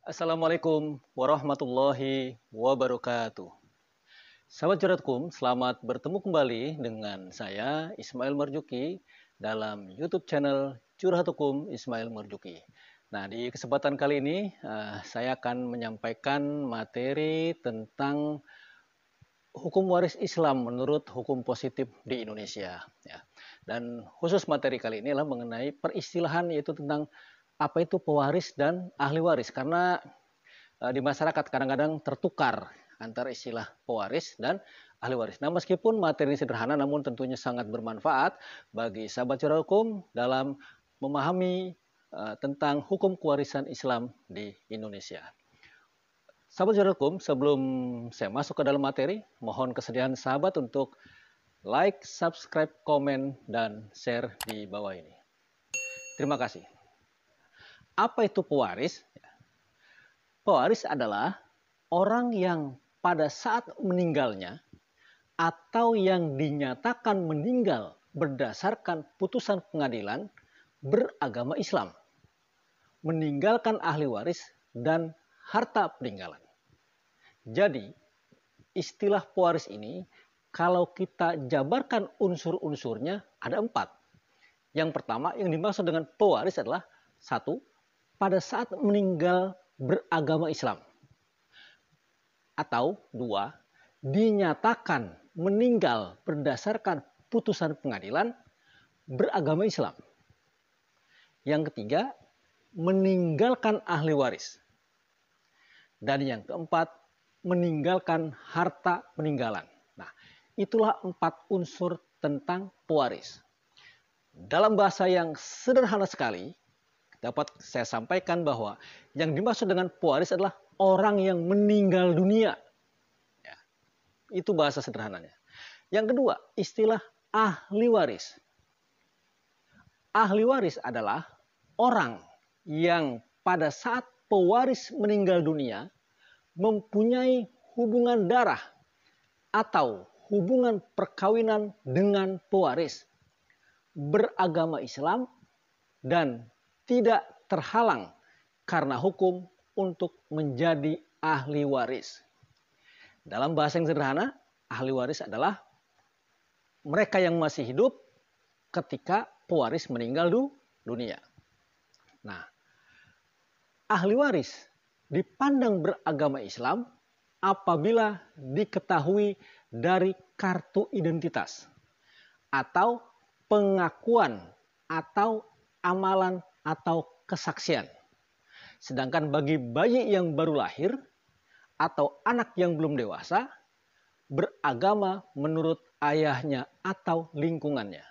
Assalamualaikum warahmatullahi wabarakatuh. Sahabat Curhatkum, selamat bertemu kembali dengan saya Ismail Marjuki dalam YouTube channel Curhatukum Ismail Marjuki. Nah, di kesempatan kali ini saya akan menyampaikan materi tentang hukum waris Islam menurut hukum positif di Indonesia. Ya. Dan khusus materi kali ini adalah mengenai peristilahan yaitu tentang apa itu pewaris dan ahli waris, karena di masyarakat kadang-kadang tertukar antara istilah pewaris dan ahli waris. Nah, meskipun materi sederhana namun tentunya sangat bermanfaat bagi sahabat curhat hukum dalam memahami tentang hukum kewarisan Islam di Indonesia. Sahabat curhat hukum, sebelum saya masuk ke dalam materi, mohon kesediaan sahabat untuk like, subscribe, komen, dan share di bawah ini. Terima kasih. Apa itu pewaris? Pewaris adalah orang yang pada saat meninggalnya atau yang dinyatakan meninggal berdasarkan putusan pengadilan beragama Islam, meninggalkan ahli waris dan harta peninggalan. Jadi, istilah pewaris ini kalau kita jabarkan unsur-unsurnya ada 4. Yang pertama yang dimaksud dengan pewaris adalah 1. Pada saat meninggal beragama Islam. Atau 2. Dinyatakan meninggal berdasarkan putusan pengadilan beragama Islam. Yang ketiga, meninggalkan ahli waris. Dan yang keempat, meninggalkan harta peninggalan. Nah, itulah 4 unsur tentang pewaris. Dalam bahasa yang sederhana sekali, dapat saya sampaikan bahwa yang dimaksud dengan pewaris adalah orang yang meninggal dunia. Ya, itu bahasa sederhananya. Yang kedua, istilah ahli waris. Ahli waris adalah orang yang pada saat pewaris meninggal dunia mempunyai hubungan darah atau hubungan perkawinan dengan pewaris, beragama Islam, dan tidak terhalang karena hukum untuk menjadi ahli waris. Dalam bahasa yang sederhana, ahli waris adalah mereka yang masih hidup ketika pewaris meninggal dunia. Nah, ahli waris dipandang beragama Islam apabila diketahui dari kartu identitas atau pengakuan atau amalan atau kesaksian. Sedangkan bagi bayi yang baru lahir atau anak yang belum dewasa, beragama menurut ayahnya atau lingkungannya.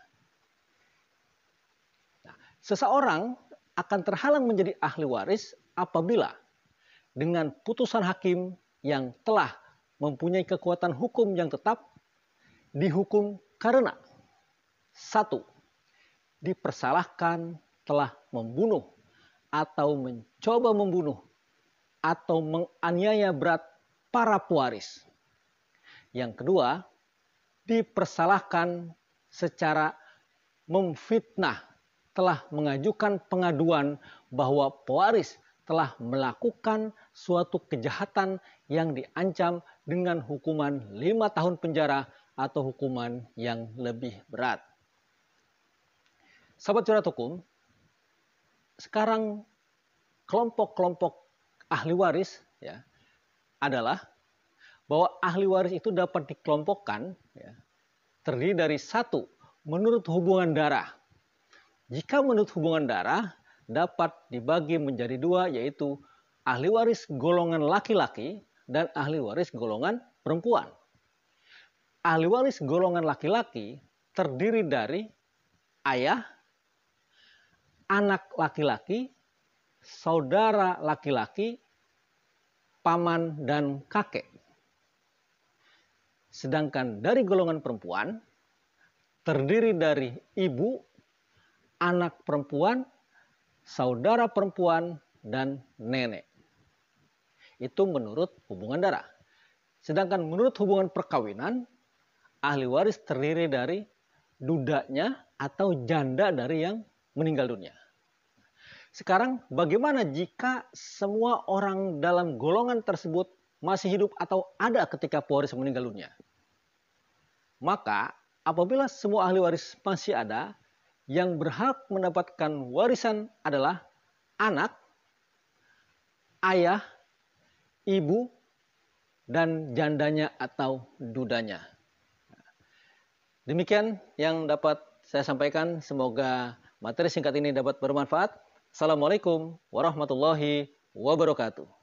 Nah, seseorang akan terhalang menjadi ahli waris apabila dengan putusan hakim yang telah mempunyai kekuatan hukum yang tetap dihukum karena 1. Dipersalahkan telah membunuh atau mencoba membunuh atau menganiaya berat para pewaris. Yang kedua, dipersalahkan secara memfitnah, telah mengajukan pengaduan bahwa pewaris telah melakukan suatu kejahatan yang diancam dengan hukuman 5 tahun penjara atau hukuman yang lebih berat. Sahabat curhat hukum, sekarang kelompok-kelompok ahli waris ya, adalah bahwa ahli waris itu dapat dikelompokkan ya, terdiri dari 1, menurut hubungan darah. Jika menurut hubungan darah dapat dibagi menjadi 2, yaitu ahli waris golongan laki-laki dan ahli waris golongan perempuan. Ahli waris golongan laki-laki terdiri dari ayah, anak laki-laki, saudara laki-laki, paman, dan kakek. Sedangkan dari golongan perempuan terdiri dari ibu, anak perempuan, saudara perempuan, dan nenek. Itu menurut hubungan darah. Sedangkan menurut hubungan perkawinan, ahli waris terdiri dari dudanya atau janda dari yang meninggal dunia. Sekarang bagaimana jika semua orang dalam golongan tersebut masih hidup atau ada ketika pewaris meninggal dunia? Maka apabila semua ahli waris masih ada, yang berhak mendapatkan warisan adalah anak, ayah, ibu, dan jandanya atau dudanya. Demikian yang dapat saya sampaikan. Semoga materi singkat ini dapat bermanfaat. Assalamualaikum warahmatullahi wabarakatuh.